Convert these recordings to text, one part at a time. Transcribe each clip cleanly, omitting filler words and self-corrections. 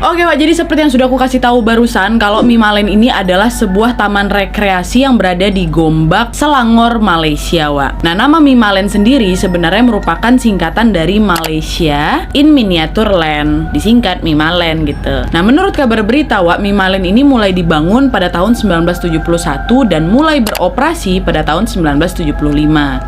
Oke Wak, jadi seperti yang sudah aku kasih tahu barusan, kalau Mimalen ini adalah sebuah taman rekreasi yang berada di Gombak, Selangor, Malaysia Wak. Nah, nama Mimalen sendiri sebenarnya merupakan singkatan dari Malaysia in Miniature Land, disingkat Mimalen gitu. Nah, menurut kabar berita Wak, Mimalen ini mulai dibangun pada tahun 1971 dan mulai beroperasi pada tahun 1975.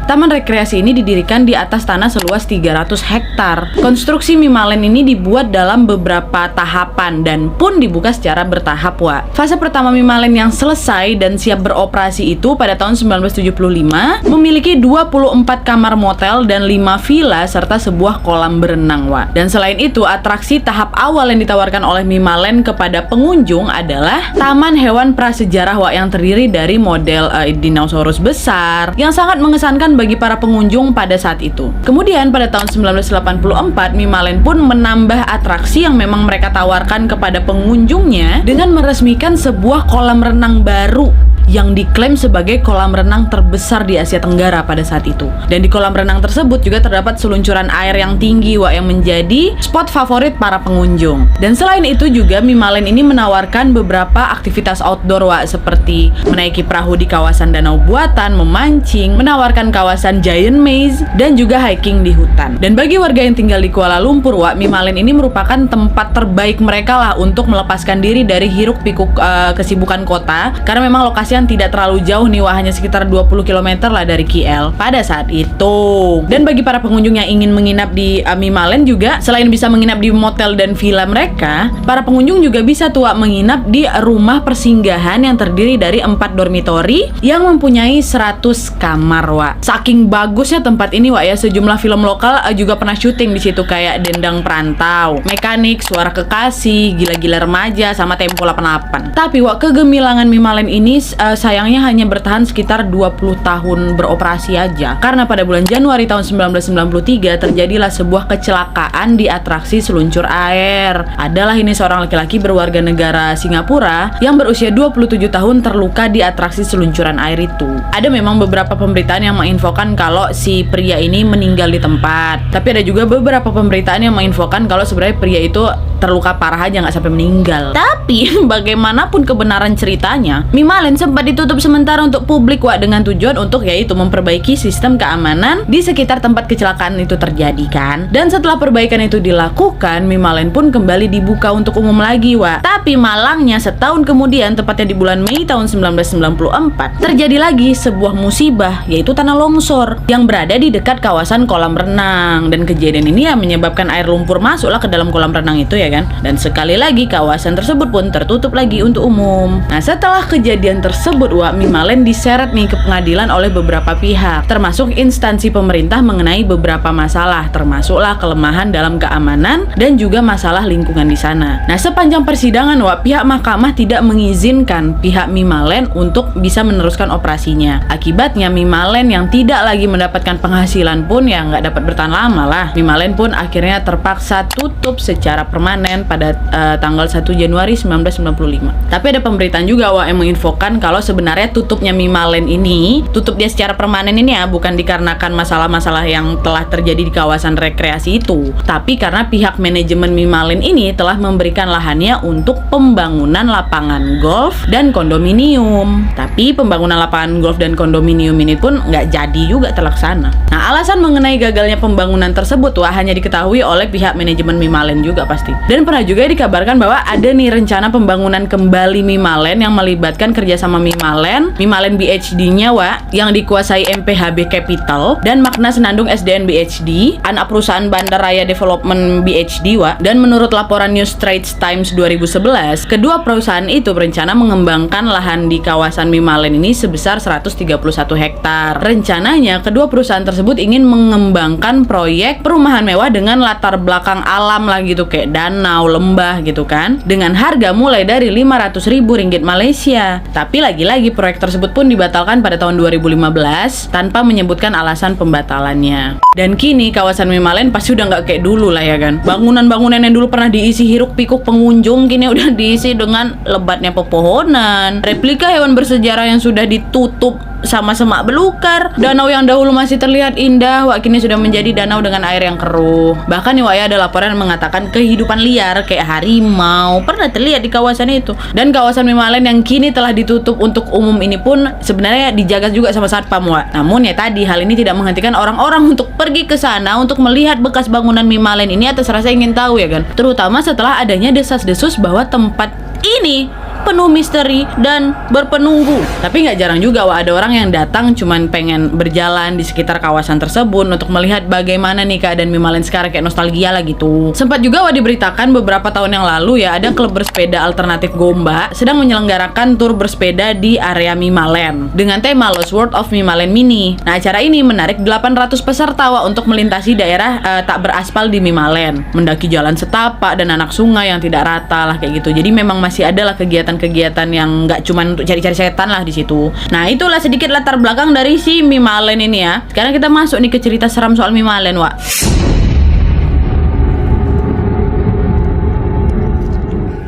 Taman rekreasi ini didirikan di atas tanah seluas 300 hektar. Konstruksi Mimalen ini dibuat dalam beberapa tahapan dan pun dibuka secara bertahap Wak. Fase pertama Mimalen yang selesai dan siap beroperasi itu pada tahun 1975 memiliki 24 kamar motel dan 5 villa serta sebuah kolam berenang Wak. Dan selain itu, atraksi tahap awal yang ditawarkan oleh Mimalen kepada pengunjung adalah taman hewan prasejarah Wak, yang terdiri dari model dinosaurus besar yang sangat mengesankan bagi para pengunjung pada saat itu. Kemudian pada tahun 1984 Mimalen pun menambah atraksi yang memang mereka tawarkan kepada pengunjungnya dengan meresmikan sebuah kolam renang baru yang diklaim sebagai kolam renang terbesar di Asia Tenggara pada saat itu. Dan di kolam renang tersebut juga terdapat seluncuran air yang tinggi Wak, yang menjadi spot favorit para pengunjung. Dan selain itu juga Mimalen ini menawarkan beberapa aktivitas outdoor Wak, seperti menaiki perahu di kawasan danau buatan, memancing, menawarkan kawasan giant maze, dan juga hiking di hutan. Dan bagi warga yang tinggal di Kuala Lumpur Wak, Mimalen ini merupakan tempat terbaik mereka lah untuk melepaskan diri dari hiruk pikuk kesibukan kota, karena memang lokasi yang tidak terlalu jauh nih Wak, hanya sekitar 20 km lah dari KL pada saat itu. Dan bagi para pengunjung yang ingin menginap di Mimalen juga, selain bisa menginap di motel dan villa mereka, para pengunjung juga bisa tuh Wak, menginap di rumah persinggahan yang terdiri dari 4 dormitori yang mempunyai 100 kamar Wak. Saking bagusnya tempat ini Wak ya, sejumlah film lokal juga pernah syuting di situ, kayak Dendang Perantau, Mekanik, Suara Kekasih, Gila-Gila Remaja, sama Tempo 88. Tapi Wak, kegemilangan Mimalen ini sayangnya hanya bertahan sekitar 20 tahun beroperasi aja, karena pada bulan Januari tahun 1993 terjadilah sebuah kecelakaan di atraksi seluncur air. Adalah ini seorang laki-laki berwarga negara Singapura yang berusia 27 tahun terluka di atraksi seluncuran air itu. Ada memang beberapa pemberitaan yang menginfokan kalau si pria ini meninggal di tempat, tapi ada juga beberapa pemberitaan yang menginfokan kalau sebenarnya pria itu terluka parah aja, nggak sampai meninggal. Tapi bagaimanapun kebenaran ceritanya, Mimalen sempat ditutup sementara untuk publik Wak, dengan tujuan untuk yaitu memperbaiki sistem keamanan di sekitar tempat kecelakaan itu terjadi kan. Dan setelah perbaikan itu dilakukan, Mimalen pun kembali dibuka untuk umum lagi Wak. Tapi malangnya setahun kemudian, tepatnya di bulan Mei tahun 1994, terjadi lagi sebuah musibah, yaitu tanah longsor yang berada di dekat kawasan kolam renang. Dan kejadian ini ya menyebabkan air lumpur masuklah ke dalam kolam renang itu ya kan. Dan sekali lagi kawasan tersebut pun tertutup lagi untuk umum. Nah, setelah kejadian tersebut Wak, Mimalen diseret nih ke pengadilan oleh beberapa pihak, termasuk instansi pemerintah mengenai beberapa masalah, termasuklah kelemahan dalam keamanan dan juga masalah lingkungan di sana. Nah, sepanjang persidangan Wak, pihak mahkamah tidak mengizinkan pihak Mimalen untuk bisa meneruskan operasinya. Akibatnya Mimalen yang tidak lagi mendapatkan penghasilan pun ya nggak dapat bertahan lama lah. Mimalen pun akhirnya terpaksa tutup secara permanen pada tanggal 1 Januari 1995. Tapi ada pemberitaan juga Wak yang menginfokan kalau sebenarnya tutupnya Mimalen ini, tutup dia secara permanen ini ya bukan dikarenakan masalah-masalah yang telah terjadi di kawasan rekreasi itu, tapi karena pihak manajemen Mimalen ini telah memberikan lahannya untuk pembangunan lapangan golf dan kondominium. Tapi pembangunan lapangan golf dan kondominium ini pun nggak jadi juga terlaksana. Nah, alasan mengenai gagalnya pembangunan tersebut Wak hanya diketahui oleh pihak manajemen Mimalen juga pasti. Dan pernah juga dikabarkan bahwa ada nih rencana pembangunan kembali Mimalen yang melibatkan kerjasama Mimalen BHD-nya Wak, yang dikuasai MPHB Capital, dan Magna Senandung SDN BHD, anak perusahaan Bandar Raya Development BHD Wak. Dan menurut laporan New Straits Times 2011, kedua perusahaan itu berencana mengembangkan lahan di kawasan Mimalen ini sebesar 131 hektar. Rencananya kedua perusahaan tersebut ingin mengembangkan proyek perumahan mewah dengan latar belakang alam lah gitu, kayak danau, lembah gitu kan, dengan harga mulai dari 500.000 ringgit Malaysia. Tapi lagi-lagi proyek tersebut pun dibatalkan pada tahun 2015 tanpa menyebutkan alasan pembatalannya. Dan kini kawasan Mimalen pasti udah nggak kayak dulu lah ya kan. Bangunan-bangunan yang dulu pernah diisi hiruk pikuk pengunjung kini udah diisi dengan lebatnya pepohonan, replika hewan bersejarah yang sudah ditutup sama semak belukar. Danau yang dahulu masih terlihat indah, Wak, kini sudah menjadi danau dengan air yang keruh. Bahkan nih Wak ya, ada laporan yang mengatakan kehidupan liar kayak harimau pernah terlihat di kawasan itu. Dan kawasan Mimalen yang kini telah ditutup untuk umum ini pun sebenarnya dijaga juga sama Satpam, Wak. Namun ya tadi, hal ini tidak menghentikan orang-orang untuk pergi ke sana untuk melihat bekas bangunan Mimalen ini atas rasa ingin tahu ya kan. Terutama setelah adanya desas-desus bahwa tempat ini penuh misteri dan berpenunggu. Tapi nggak jarang juga Wak, ada orang yang datang cuman pengen berjalan di sekitar kawasan tersebut untuk melihat bagaimana nih keadaan Mimalen sekarang, kayak nostalgia lah gitu. Sempat juga Wak diberitakan beberapa tahun yang lalu ya, ada klub bersepeda alternatif Gombak sedang menyelenggarakan tur bersepeda di area Mimalen dengan tema Lost World of Mimalen Mini. Nah, acara ini menarik 800 peserta Wak untuk melintasi daerah tak beraspal di Mimalen, mendaki jalan setapak dan anak sungai yang tidak rata lah kayak gitu. Jadi memang masih ada lah kegiatan yang nggak cuma untuk cari-cari setan lah di situ. Nah, itulah sedikit latar belakang dari si Mimalen ini ya. Sekarang kita masuk nih ke cerita seram soal Mimalen, Wak.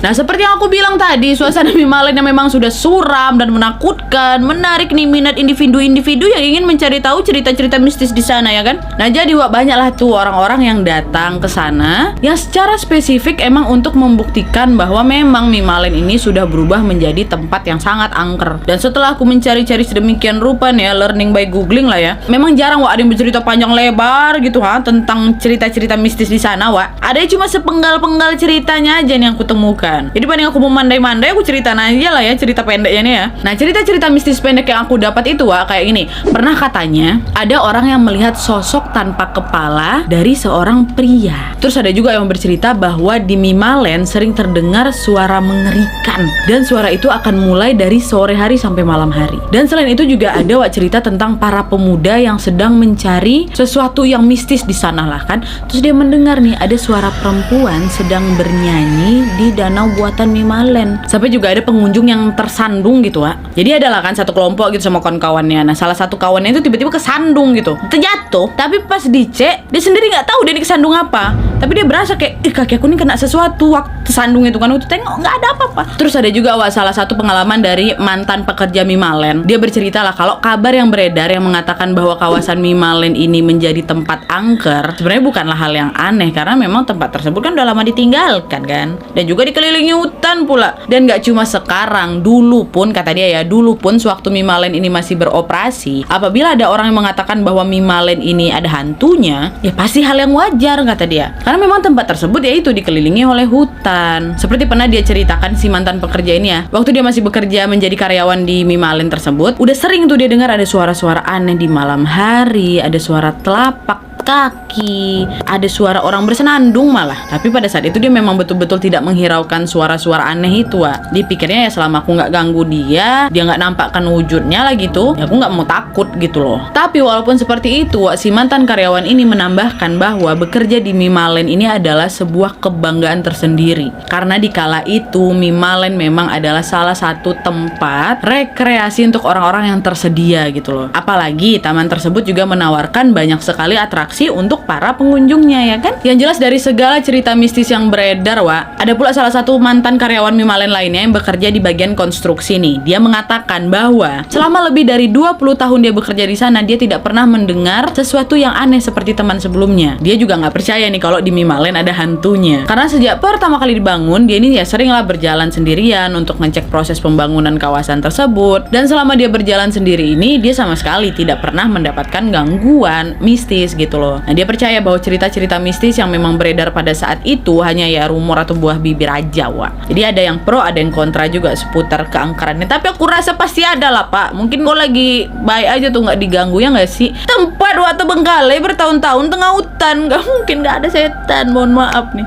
Nah, seperti yang aku bilang tadi, suasana Mimalen yang memang sudah suram dan menakutkan, menarik nih minat individu-individu yang ingin mencari tahu cerita-cerita mistis di sana ya kan. Nah, jadi Wak, banyaklah tuh orang-orang yang datang ke sana yang secara spesifik emang untuk membuktikan bahwa memang Mimalen ini sudah berubah menjadi tempat yang sangat angker. Dan setelah aku mencari-cari sedemikian rupa nih ya, learning by googling lah ya, memang jarang Wak ada yang bercerita panjang lebar gitu tentang cerita-cerita mistis di sana, Wak. Ada cuma sepenggal-penggal ceritanya aja nih yang aku temukan. Jadi paling aku mau mandai-mandai, aku cerita aja lah ya cerita pendeknya nih ya. Nah, cerita-cerita mistis pendek yang aku dapat itu Wak kayak gini. Pernah katanya ada orang yang melihat sosok tanpa kepala dari seorang pria. Terus ada juga yang bercerita bahwa di Mimalen sering terdengar suara mengerikan, dan suara itu akan mulai dari sore hari sampai malam hari. Dan selain itu juga ada Wak cerita tentang para pemuda yang sedang mencari sesuatu yang mistis di sana lah kan. Terus dia mendengar nih ada suara perempuan sedang bernyanyi di danau buatan Mimalen. Sampai juga ada pengunjung yang tersandung gitu Wak. Jadi adalah kan satu kelompok gitu sama kawan-kawannya. Nah, salah satu kawannya itu tiba-tiba kesandung gitu, terjatuh. Tapi pas dicek, dia sendiri nggak tahu dia ini kesandung apa. Tapi dia berasa kayak kaki aku ini kena sesuatu waktu sandung itu kan. Waktu tengok nggak ada apa-apa. Terus ada juga Wak salah satu pengalaman dari mantan pekerja Mimalen. Dia bercerita lah kalau kabar yang beredar yang mengatakan bahwa kawasan Mimalen ini menjadi tempat angker sebenarnya bukanlah hal yang aneh, karena memang tempat tersebut kan udah lama ditinggalkan kan, dan juga dikelilingi hutan pula. Dan gak cuma sekarang, dulu pun kata dia ya, dulu pun sewaktu Mimalen ini masih beroperasi, apabila ada orang yang mengatakan bahwa Mimalen ini ada hantunya, ya pasti hal yang wajar kata dia, karena memang tempat tersebut ya itu dikelilingi oleh hutan. Seperti pernah dia ceritakan si mantan pekerja ini ya, waktu dia masih bekerja menjadi karyawan di Mimalen tersebut, udah sering tuh dia dengar ada suara-suara aneh di malam hari, ada suara telapak kaki, ada suara orang bersenandung malah. Tapi pada saat itu dia memang betul-betul tidak menghiraukan suara-suara aneh itu Wak. Dia pikirnya ya selama aku nggak ganggu dia nggak nampakkan wujudnya lah gitu, ya aku nggak mau takut gitu loh. Tapi walaupun seperti itu Wak, si mantan karyawan ini menambahkan bahwa bekerja di Mimalen ini adalah sebuah kebanggaan tersendiri, karena di kala itu Mimalen memang adalah salah satu tempat rekreasi untuk orang-orang yang tersedia gitu loh. Apalagi taman tersebut juga menawarkan banyak sekali atraksi untuk para pengunjungnya ya kan. Yang jelas dari segala cerita mistis yang beredar Wak, ada pula salah satu mantan karyawan Mimalen lainnya yang bekerja di bagian konstruksi nih. Dia mengatakan bahwa selama lebih dari 20 tahun dia bekerja di sana, dia tidak pernah mendengar sesuatu yang aneh seperti teman sebelumnya. Dia juga nggak percaya nih kalau di Mimalen ada hantunya, karena sejak pertama kali dibangun, dia ini ya seringlah berjalan sendirian untuk ngecek proses pembangunan kawasan tersebut. Dan selama dia berjalan sendiri ini, dia sama sekali tidak pernah mendapatkan gangguan mistis gitu loh. Nah, dia percaya bahwa cerita-cerita mistis yang memang beredar pada saat itu hanya ya rumor atau buah bibir aja Wak. Jadi ada yang pro, ada yang kontra juga seputar keangkerannya. Tapi aku rasa pasti ada lah Pak. Mungkin kau lagi baik aja tuh nggak diganggu ya nggak sih? Tempat Wak terbengkalai bertahun-tahun tengah hutan, nggak mungkin nggak ada setan. Mohon maaf nih.